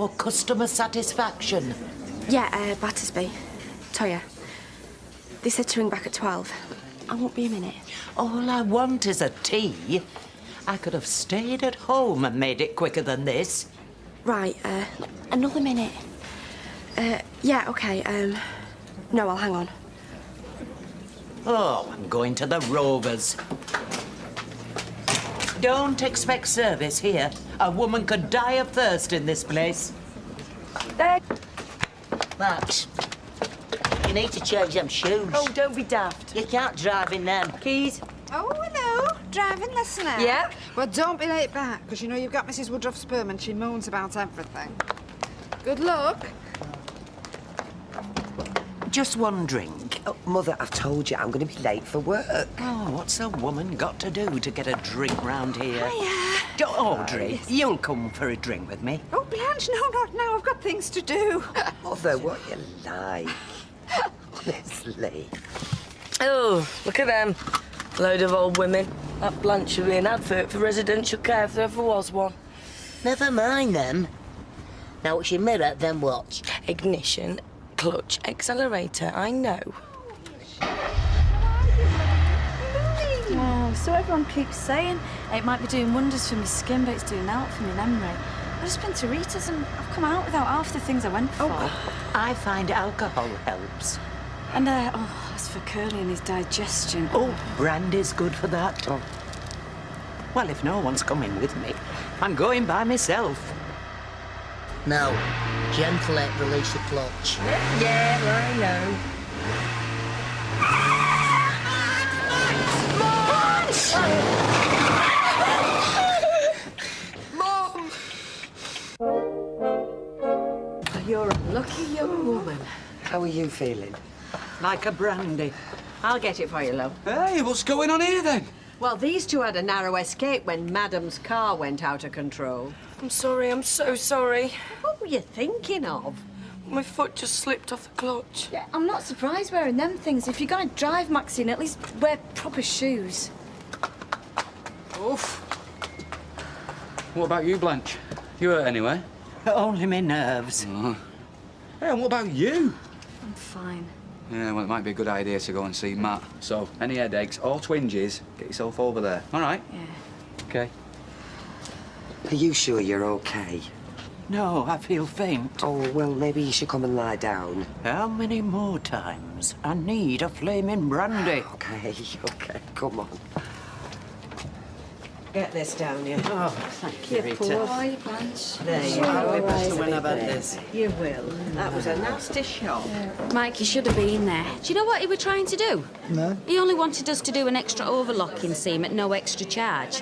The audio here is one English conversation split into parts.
for customer satisfaction? Yeah, Battersby. Toya. They said to ring back at 12. I won't be a minute. All I want is a tea. I could have stayed at home and made it quicker than this. Right, another minute. Yeah, OK, no, I'll hang on. Oh, I'm going to the Rovers. Don't expect service here. A woman could die of thirst in this place. There. Max, you need to change them shoes. Oh, don't be daft. You can't drive in them. Keys? Oh, hello. Driving listener. Yeah? Well, don't be late back, because you know you've got Mrs. Woodruff's sperm and she moans about everything. Good luck. Just one drink. Oh, Mother, I've told you I'm going to be late for work. Oh, what's a woman got to do to get a drink round here? Hiya. Audrey, you'll come for a drink with me. Oh, Blanche, no, not now. I've got things to do. Mother, what you like? Honestly. Oh, look at them. Load of old women. That Blanche would be an advert for residential care if there ever was one. Never mind them. Now it's your mirror, then what? Ignition, clutch, accelerator, I know. Wow, so everyone keeps saying it might be doing wonders for my skin, but it's doing out for me memory. I just been to Rita's and I've come out without half the things I went for. I find alcohol helps. And, as for Curly and his digestion... Oh, brandy's good for that. Oh. Well, if no one's coming with me, I'm going by myself. No. Gently release the clutch. Yeah, I know. You're a lucky young woman. How are you feeling? Like a brandy. I'll get it for you, love. Hey, what's going on here, then? Well, these two had a narrow escape when Madam's car went out of control. I'm sorry, I'm so sorry. What were you thinking of? My foot just slipped off the clutch. Yeah, I'm not surprised wearing them things. If you're going to drive, Maxine, at least wear proper shoes. Oof. What about you, Blanche? You hurt anyway? Only my nerves. Oh. Hey, and what about you? I'm fine. Yeah, well, it might be a good idea to go and see Matt. So, any headaches or twinges, get yourself over there. All right? Yeah. OK. Are you sure you're okay? No, I feel faint. Oh, well, maybe you should come and lie down. How many more times? I need a flaming brandy. OK, come on. Get this down you. Oh, thank you, Rita. How are you, Blanche? There you I'll be go. better when I've had this. You will. That was a nasty shot. Mike, you should have been there. Do you know what he were trying to do? No. He only wanted us to do an extra overlocking seam at no extra charge.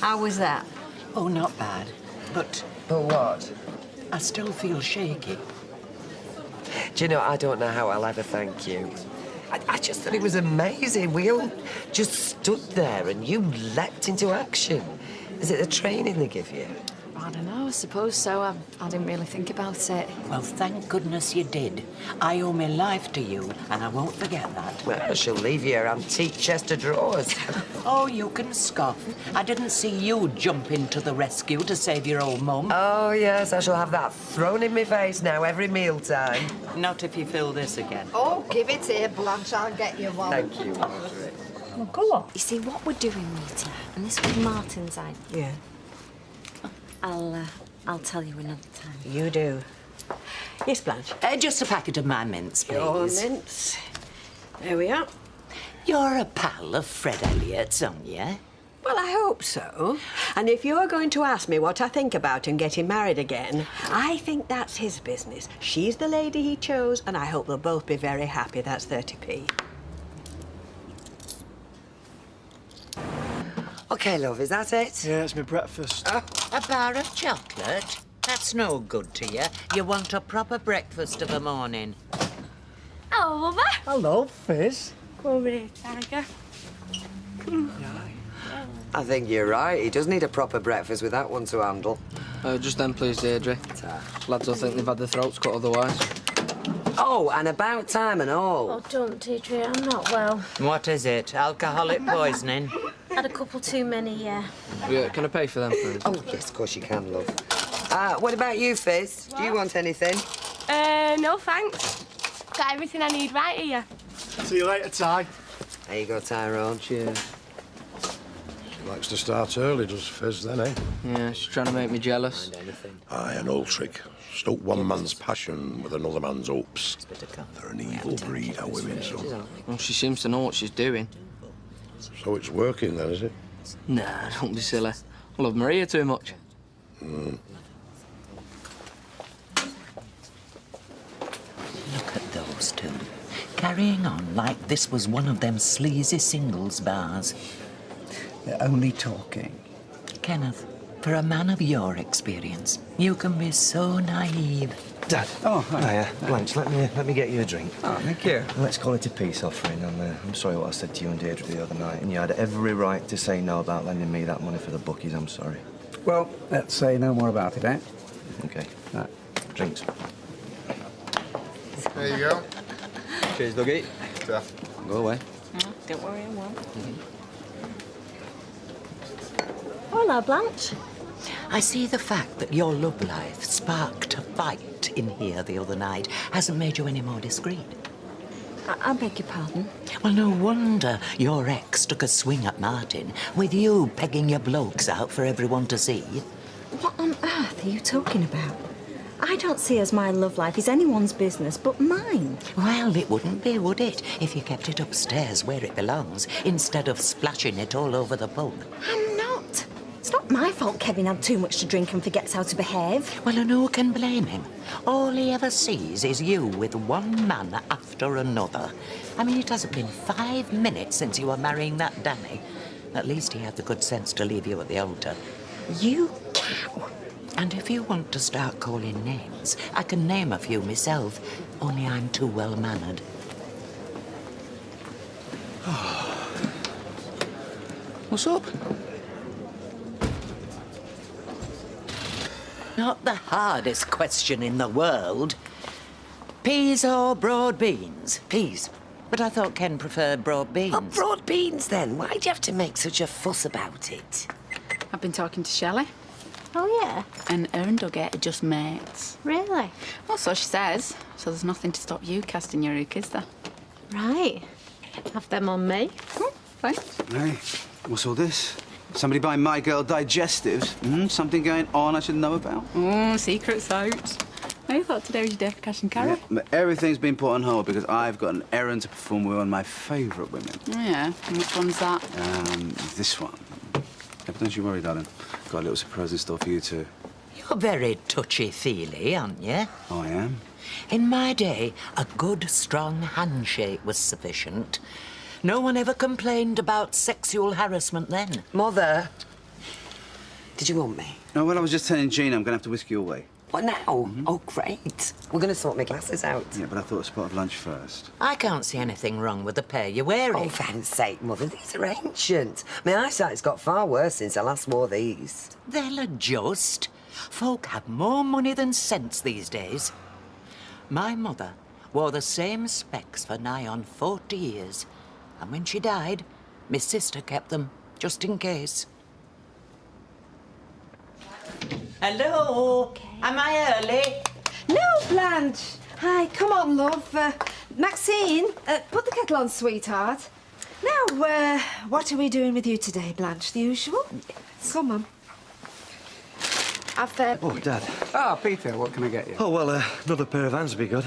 How was that? Oh, not bad. But But what? I still feel shaky. Do you know, I don't know how I'll ever thank you. I just thought it was amazing. We all just stood there and you leapt into action. Is it the training they give you? I don't know, I suppose so. I didn't really think about it. Well, thank goodness you did. I owe my life to you, and I won't forget that. Well, I shall leave you your antique chest of drawers. Oh, you can scoff. I didn't see you jump into the rescue to save your old mum. Oh, yes, I shall have that thrown in my face now every mealtime. Not if you fill this again. Oh, give it here, Blanche. I'll get you one. Thank you, Margaret. Well, go on. You see, what we're doing, Rita, and this was Martin's idea. Yeah. I'll tell you another time. You do. Yes, Blanche. Just a packet of my mints, please. Your mints. There we are. You're a pal of Fred Elliott's, aren't you? Well, I hope so. And if you're going to ask me what I think about him getting married again, I think that's his business. She's the lady he chose, and I hope they'll both be very happy. That's 30p. OK, love, is that it? Yeah, it's my breakfast. A bar of chocolate? That's no good to you. You want a proper breakfast of a morning. Oh, Mother. Hello, Fizz. Come over here, Tiger. I think you're right. He does need a proper breakfast with that one to handle. Just then, please, Deirdre. Lads will think they've had their throats cut otherwise. Oh, and about time and all. Oh, don't, Deirdre, I'm not well. What is it? Alcoholic poisoning? Had a couple too many, yeah. Yeah, can I pay for them, please? Oh, yes, of course you can, love. What about you, Fizz? Do you want anything? No thanks. Got everything I need right here. See you later, Ty. There you go, Tyrone. Cheers. She likes to start early, does Fizz, then, eh? Yeah, she's trying to make me jealous. Aye, an old trick. Stoke one man's passion with another man's hopes. They're an evil breed, our women, so. Well, she seems to know what she's doing. So it's working, then, is it? Nah, don't be silly. I love Maria too much. Look at those two, carrying on like this was one of them sleazy singles bars. They're only talking. Kenneth, for a man of your experience, you can be so naive. Dad. Oh, hi. Hiya. Blanche, let me get you a drink. Oh, thank you. Let's call it a peace offering. I'm sorry what I said to you and Deirdre the other night, and you had every right to say no about lending me that money for the bookies. I'm sorry. Well, let's say no more about it, eh? Okay. Right. Drinks. There you go. Cheers, Dougie. Go away. Don't worry, I won't. Hello, Blanche. I see the fact that your love life sparked a fight in here the other night hasn't made you any more discreet. I beg your pardon? Well, no wonder your ex took a swing at Martin, with you pegging your blokes out for everyone to see. What on earth are you talking about? I don't see as my love life is anyone's business but mine. Well, it wouldn't be, would it, if you kept it upstairs where it belongs, instead of splashing it all over the pub? I'm not. It's not my fault Kevin had too much to drink and forgets how to behave. Well, and who can blame him? All he ever sees is you with one man after another. I mean, it hasn't been 5 minutes since you were marrying that Danny. At least he had the good sense to leave you at the altar. You cow. And if you want to start calling names, I can name a few myself, only I'm too well-mannered. What's up? Not the hardest question in the world. Peas or broad beans? Peas. But I thought Ken preferred broad beans. Oh, broad beans, then. Why'd you have to make such a fuss about it? I've been talking to Shelley. Oh, yeah? And her and Dougie are just mates. Really? Well, so she says. So there's nothing to stop you casting your hook, is there? Right. Have them on me. Thanks. Hey, what's all this? Somebody buying my girl digestives? Something going on I should know about? Oh, secret's out. I thought today was your day for cash and carry. Yeah, but everything's been put on hold because I've got an errand to perform with one of my favourite women. Oh, yeah? And which one's that? This one. Yeah, but don't you worry, darling. Got a little surprise in store for you, too. You're very touchy-feely, aren't you? Oh, I am? In my day, a good, strong handshake was sufficient. No one ever complained about sexual harassment then. Mother, did you want me? Oh, well, I was just telling Jean I'm going to have to whisk you away. What now? Oh, great. We're going to sort my glasses out. Yeah, but I thought a spot of lunch first. I can't see anything wrong with the pair you're wearing. Oh, for heaven's sake, Mother, these are ancient. My eyesight's got far worse since I last wore these. They'll adjust. Folk have more money than sense these days. My mother wore the same specs for nigh on 40 years. And when she died, my sister kept them, just in case. Hello? Okay. Am I early? No, Blanche. Hi, come on, love. Maxine, put the kettle on, sweetheart. Now, what are we doing with you today, Blanche? The usual? Yes. Come on. Oh, Dad. Ah, Peter, what can I get you? Oh, well, another pair of hands would be good.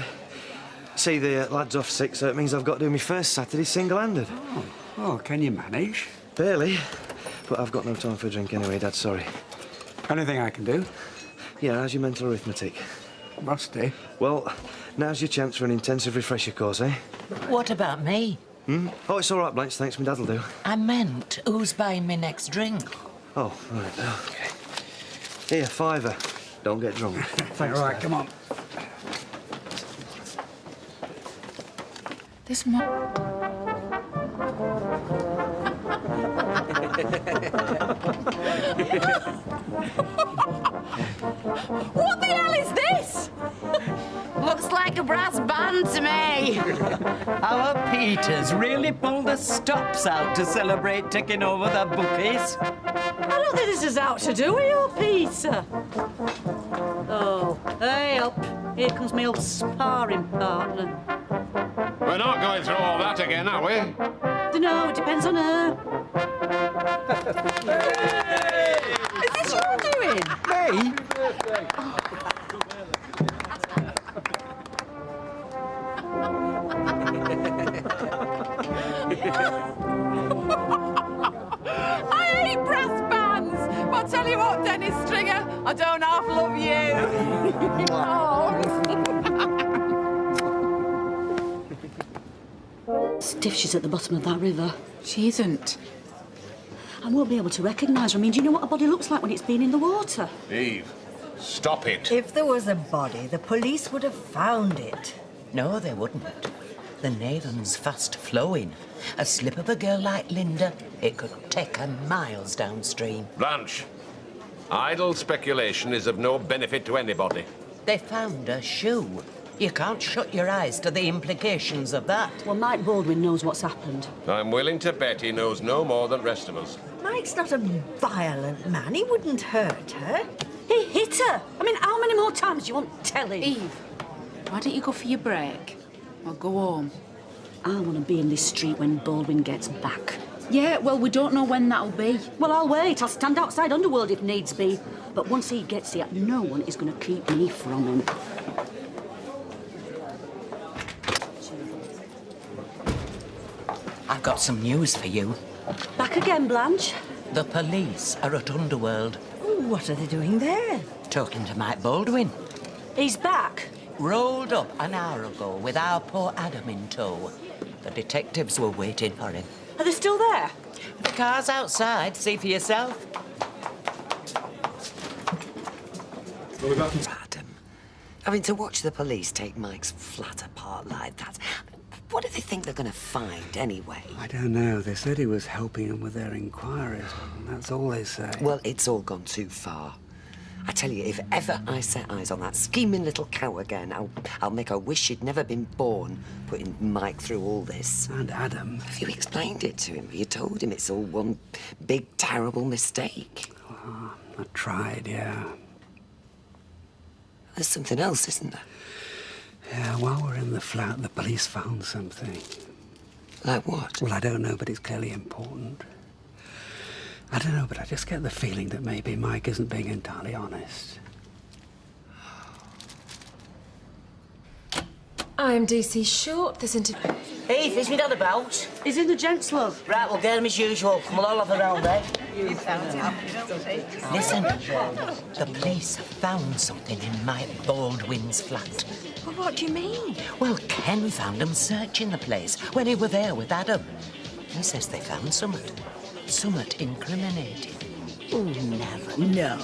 See, the lad's off sick, so it means I've got to do my first Saturday single-handed. Oh, can you manage? Barely. But I've got no time for a drink anyway, Dad, sorry. Anything I can do? Yeah, how's your mental arithmetic? Rusty. Well, now's your chance for an intensive refresher course, eh? What about me? Oh, it's all right, Blanche, thanks. My dad'll do. I meant, who's buying me next drink? Oh, right, OK. Here, £5. Don't get drunk. Thanks, All right, Dad. come on. This What the hell is this? Looks like a brass band to me. Our Peters really pulled the stops out to celebrate taking over the bookies. I don't think this is out to do with you, Peter. Hey up, here comes my old sparring partner. We're not going through all that again, are we? Dunno, it depends on her. Is this your doing? Me? I hate brass bands, but I'll tell you what, Dennis Stringer, I don't half love you. Stiff she's at the bottom of that river. She isn't. I won't be able to recognise her. I mean, do you know what a body looks like when it's been in the water? Eve, stop it. If there was a body, the police would have found it. No, they wouldn't. The Naven's fast flowing. A slip of a girl like Linda, it could take her miles downstream. Blanche, idle speculation is of no benefit to anybody. They found a shoe. You can't shut your eyes to the implications of that. Well, Mike Baldwin knows what's happened. I'm willing to bet he knows no more than the rest of us. Mike's not a violent man. He wouldn't hurt her. He hit her. I mean, how many more times do you want telling? Eve, why don't you go for your break? Or go home? I want to be in this street when Baldwin gets back. Yeah, well, we don't know when that'll be. Well, I'll wait. I'll stand outside Underworld if needs be. But once he gets here, no one is going to keep me from him. I've got some news for you. Back again, Blanche? The police are at Underworld. What are they doing there? Talking to Mike Baldwin. He's back. Rolled up an hour ago with our poor Adam in tow. The detectives were waiting for him. Are they still there? The car's outside. See for yourself. Adam, having to watch the police take Mike's flat apart like that. What do they think they're going to find, anyway? I don't know. They said he was helping them with their inquiries. That's all they say. Well, it's all gone too far. I tell you, if ever I set eyes on that scheming little cow again, I'll make her wish she'd never been born, putting Mike through all this. And Adam. Have you explained it to him? Have you told him it's all one big, terrible mistake? Oh, I tried, yeah. There's something else, isn't there? Yeah, while we're in the flat, the police found something. Like what? Well, I don't know, but it's clearly important. I don't know, but I just get the feeling that maybe Mike isn't being entirely honest. I'm DC Short. This interview. Eve, is me dad about? He's in the gents' club. Right, we'll get him as usual. We'll all have a round, eh? Listen, the police have found something in Mike Baldwin's flat. Well, what do you mean? Well, Ken found them searching the place when he were there with Adam. He says they found something incriminating. Oh, never. No.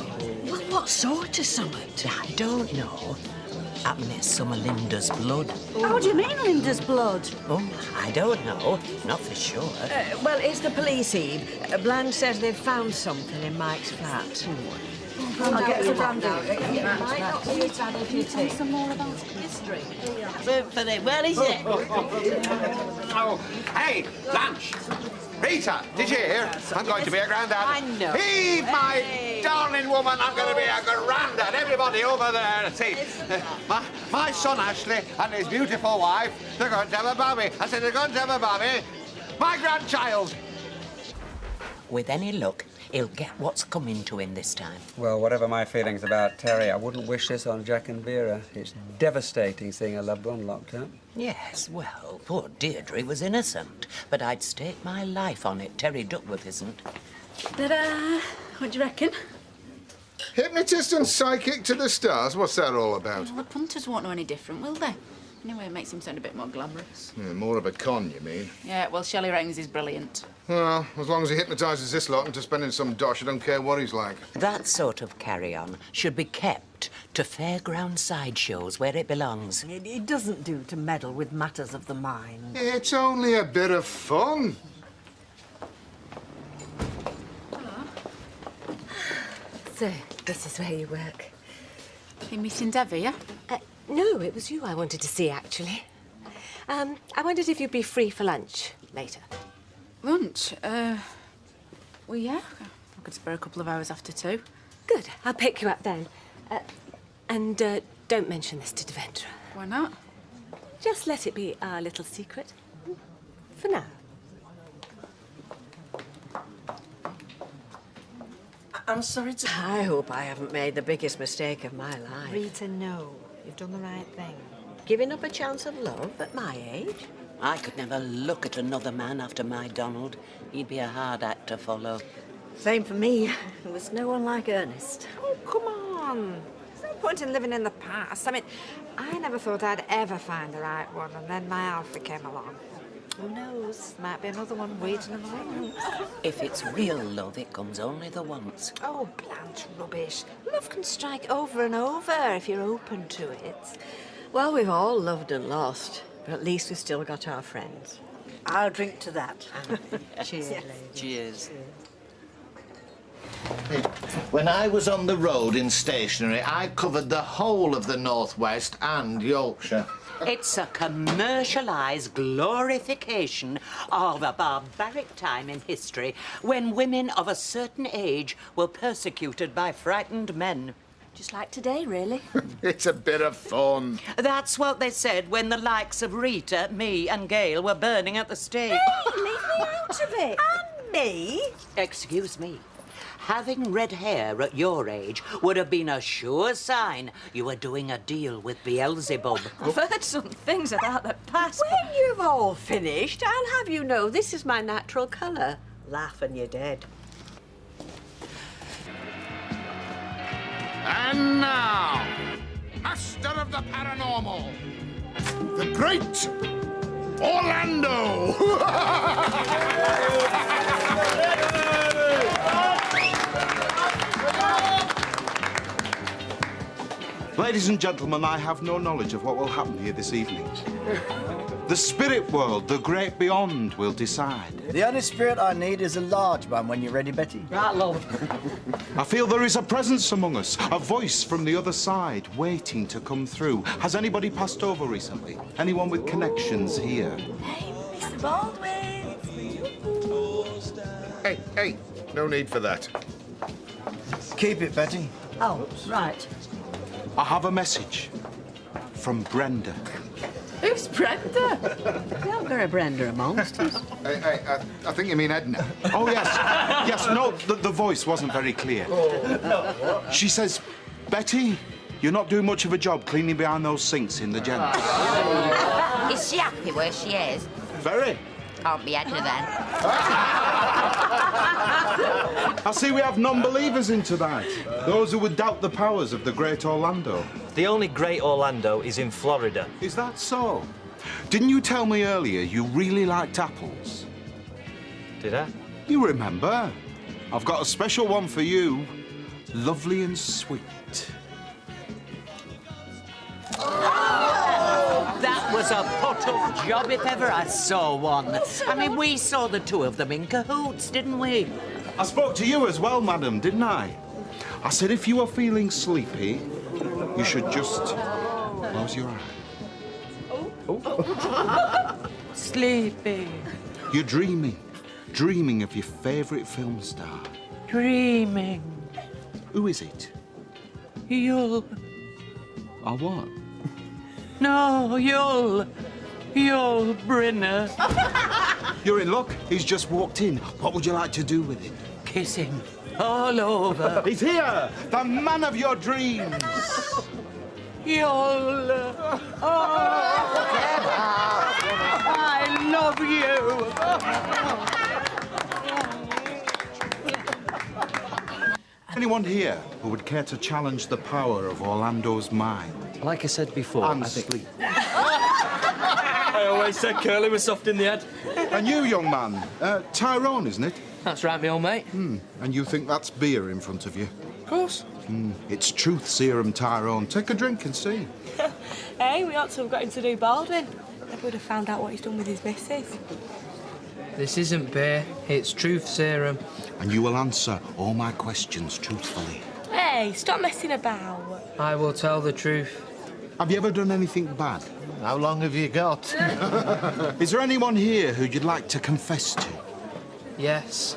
Well, what sort of summit? I don't know. Happen it's some of Linda's blood. How do you mean Linda's blood? Oh, I don't know. Not for sure. Well, it's the police, Eve. Blanche says they've found something in Mike's flat. I'll get some brandy. Might not be as bad as you think. Some more about history. Where is it? Oh, hey, Blanche! Peter, did you hear? I'm going to be a granddad. I know. Eve, my darling woman, I'm going to be a granddad. Everybody over there, see. My son Ashley and his beautiful wife, they're going to have a baby. I said they're going to have a baby. My grandchild. With any luck, he'll get what's coming to him this time. Well, whatever my feelings about Terry, I wouldn't wish this on Jack and Vera. It's devastating seeing a loved one locked up. Yes, well, poor Deirdre was innocent, but I'd stake my life on it Terry Duckworth isn't. Ta-da! What do you reckon? Hypnotist and psychic to the stars? What's that all about? Well, the punters won't know any different, will they? Anyway, it makes him sound a bit more glamorous. Yeah, more of a con, you mean? Yeah, well, Shelley reckons he's brilliant. Well, as long as he hypnotises this lot into spending some dosh, I don't care what he's like. That sort of carry-on should be kept to fairground sideshows where it belongs. It doesn't do to meddle with matters of the mind. It's only a bit of fun. So, this is where you work. You meeting Debbie, yeah? No, it was you I wanted to see, actually. I wondered if you'd be free for lunch later. Lunch? Well, yeah. I could spare a couple of hours after 2. Good. I'll pick you up then. And don't mention this to Devendra. Why not? Just let it be our little secret. For now. I'm sorry to... I hope I haven't made the biggest mistake of my life. Rita, no. You've done the right thing. Giving up a chance of love at my age? I could never look at another man after my Donald. He'd be a hard act to follow. Same for me. There was no one like Ernest. Oh, come on. There's no point in living in the past. I mean, I never thought I'd ever find the right one, and then my Alfie came along. Who knows? Might be another one waiting in the wings. If it's real love, it comes only the once. Oh, Blanche, rubbish. Love can strike over and over if you're open to it. Well, we've all loved and lost, but at least we've still got our friends. I'll drink to that. Cheers, lady. Cheers. When I was on the road in stationery, I covered the whole of the Northwest and Yorkshire. It's a commercialised glorification of a barbaric time in history when women of a certain age were persecuted by frightened men. Just like today, really. It's a bit of fun. That's what they said when the likes of Rita, me and Gail were burning at the stake. Hey, leave me out of it. And me? Excuse me. Having red hair at your age would have been a sure sign you were doing a deal with Beelzebub. I've heard some things about the past. When you've all finished, I'll have you know this is my natural colour. Laugh and you're dead. And now, Master of the Paranormal, the great Orlando! Ladies and gentlemen, I have no knowledge of what will happen here this evening. The spirit world, the great beyond, will decide. The only spirit I need is a large one when you're ready, Betty. Right, love. I feel there is a presence among us, a voice from the other side, waiting to come through. Has anybody passed over recently? Anyone with connections here? Hey, Mr. Baldwin. Hey, no need for that. Keep it, Betty. Oh, right. I have a message from Brenda. Who's Brenda? We haven't got a Brenda amongst us. I think you mean Edna. Oh, yes. Yes, no, the voice wasn't very clear. She says, Betty, you're not doing much of a job cleaning behind those sinks in the gents. Is she happy where she is? Very. Can't be Edna then. I see we have non-believers in tonight. Those who would doubt the powers of the great Orlando. The only great Orlando is in Florida. Is that so? Didn't you tell me earlier you really liked apples? Did I? You remember? I've got a special one for you. Lovely and sweet. That was a put-up job if ever I saw one. I mean, we saw the two of them in cahoots, didn't we? I spoke to you as well, madam, didn't I? I said if you were feeling sleepy, you should just close your eyes. Sleepy. You're dreaming of your favourite film star. Dreaming. Who is it? You'll. Or what? No, You'll Brynner. You're in luck. He's just walked in. What would you like to do with him? Kiss him all over. He's here, the man of your dreams. You'll. I love you. Anyone here who would care to challenge the power of Orlando's mind? Like I said before, And I think... sleep. I always said Curly was soft in the head. And you, young man, Tyrone, isn't it? That's right, me old mate. And you think that's beer in front of you? Of course. It's truth serum, Tyrone. Take a drink and see. Hey, we ought to have got him to do Baldwin. Never would have found out what he's done with his missus. This isn't beer, it's truth serum. And you will answer all my questions truthfully. Hey, stop messing about. I will tell the truth. Have you ever done anything bad? How long have you got? Is there anyone here who you'd like to confess to? Yes.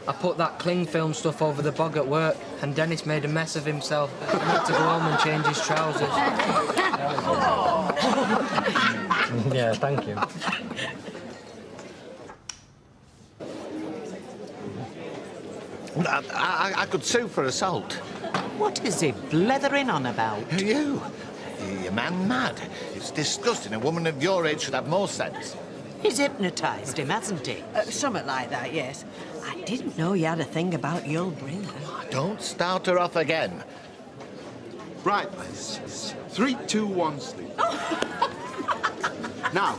I put that cling film stuff over the bog at work. And Dennis made a mess of himself. He had to go home and change his trousers. Yeah, thank you. I could sue for assault. What is he blethering on about? You? You're man mad. It's disgusting. A woman of your age should have more sense. He's hypnotised him, hasn't he? Something like that, yes. I didn't know you had a thing about you'll bring her. Don't start her off again. Right, Liz. 3, 2, 1, sleep. Now,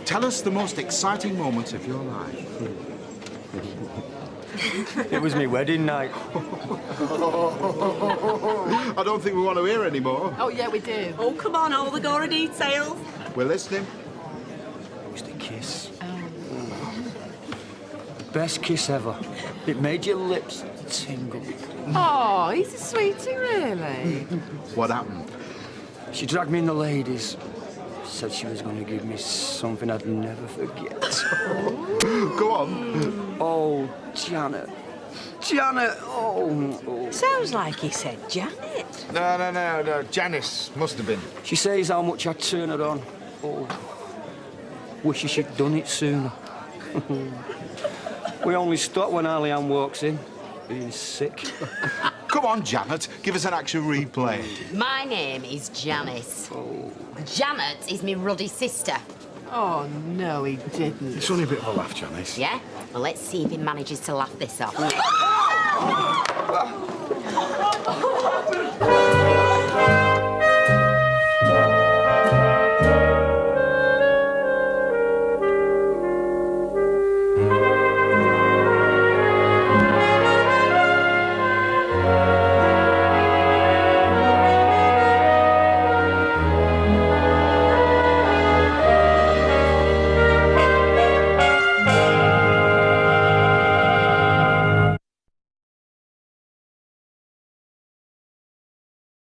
tell us the most exciting moment of your life. It was me wedding night. I don't think we want to hear any more. Oh, yeah, we do. Oh, come on, all the gory details. We're listening. It was the kiss. Best kiss ever. It made your lips tingle. Oh, he's a sweetie, really. What happened? She dragged me in the ladies. Said she was going to give me something I'd never forget. Go on. Oh, Janet. Janet, oh. Sounds like he said Janet. No. Janice must have been. She says how much I turn her on. Oh, wish she'd done it sooner. We only stop when Arlie-Ann walks in, being sick. Come on, Janet, give us an action replay. My name is Janice. Janet is my ruddy sister. Oh, no, he didn't. It's only a bit of a laugh, Janice. Yeah? Well, let's see if he manages to laugh this off.